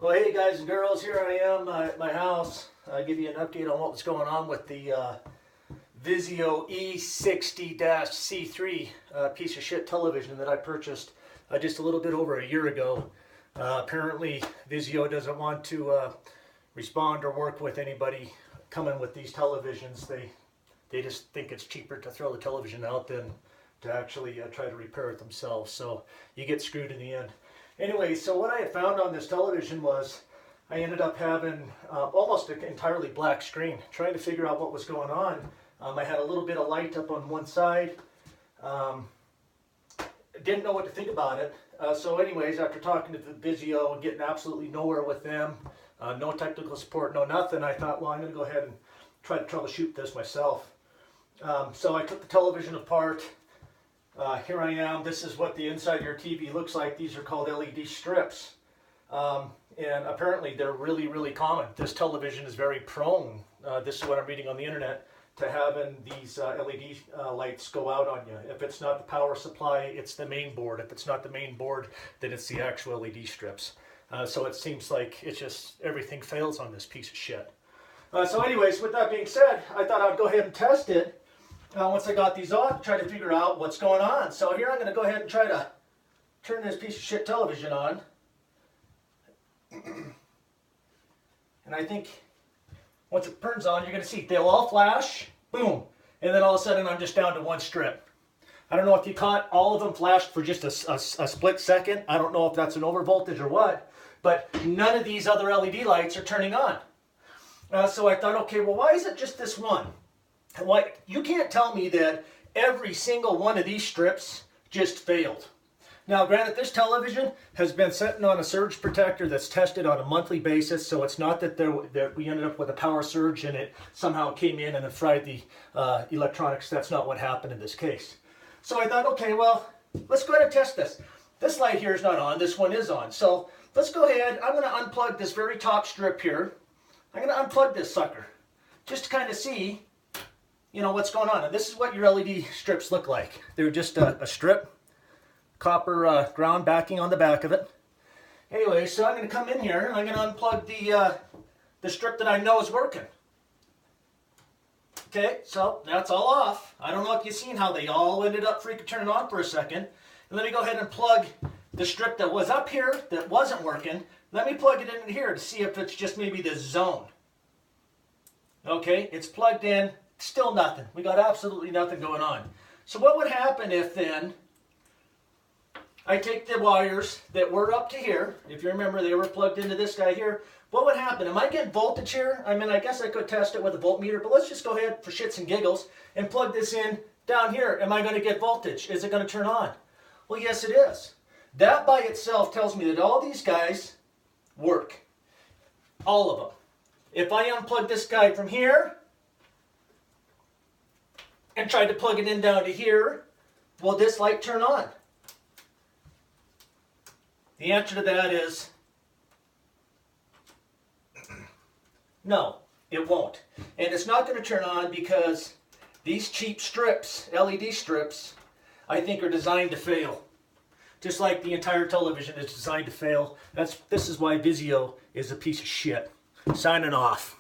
Well, hey guys and girls, here I am at my house. I'll give you an update on what was going on with the VIZIO E60-C3 piece of shit television that I purchased just a little bit over a year ago. Apparently VIZIO doesn't want to respond or work with anybody coming with these televisions. They just think it's cheaper to throw the television out than to actually try to repair it themselves. So you get screwed in the end. Anyway, so what I had found on this television was I ended up having almost an entirely black screen, trying to figure out what was going on. I had a little bit of light up on one side. Didn't know what to think about it. So anyways, after talking to the VIZIO and getting absolutely nowhere with them, no technical support, no nothing, I thought, well, I'm going to go ahead and try to troubleshoot this myself. So I took the television apart. Here I am. This is what the inside of your TV looks like. These are called LED strips. And apparently they're really, really common. This television is very prone, this is what I'm reading on the internet, to having these LED lights go out on you. If it's not the power supply, it's the main board. If it's not the main board, then it's the actual LED strips. So it seems like it's just everything fails on this piece of shit. So anyways, with that being said, I thought I'd go ahead and test it. Once I got these off, try to figure out what's going on. So here I'm going to go ahead and try to turn this piece of shit television on. And I think once it turns on, you're going to see they'll all flash, boom, and then all of a sudden I'm just down to one strip. I don't know if you caught, all of them flashed for just a split second. I don't know if that's an overvoltage or what, but none of these other LED lights are turning on. So I thought, okay, well, why is it just this one? Why, you can't tell me that every single one of these strips just failed. Now, granted, this television has been sitting on a surge protector that's tested on a monthly basis, so it's not that we ended up with a power surge and it somehow came in and it fried the electronics. That's not what happened in this case. So I thought, okay, well, let's go ahead and test this. This light here is not on. This one is on. So let's go ahead. I'm going to unplug this very top strip here. I'm going to unplug this sucker just to kind of see, you know, what's going on. And this is what your LED strips look like. They're just a strip, copper ground backing on the back of it. Anyway, so I'm going to come in here and I'm going to unplug the strip that I know is working. Okay, so that's all off. I don't know if you've seen how they all ended up freaking turning on for a second. And let me go ahead and plug the strip that was up here that wasn't working. Let me plug it in here to see if it's just maybe the zone. Okay, it's plugged in. Still nothing. We got absolutely nothing going on. So what would happen if then I take the wires that were up to here, if you remember they were plugged into this guy here, what would happen? Am I getting voltage here? I mean, I guess I could test it with a voltmeter, but let's just go ahead for shits and giggles and plug this in down here. Am I going to get voltage? Is it going to turn on? Well, yes it is. That by itself tells me that all these guys work. All of them. If I unplug this guy from here and tried to plug it in down to here, will this light turn on? The answer to that is no, it won't. And it's not going to turn on because these cheap strips, LED strips, I think are designed to fail. Just like the entire television is designed to fail. This is why VIZIO is a piece of shit. Signing off.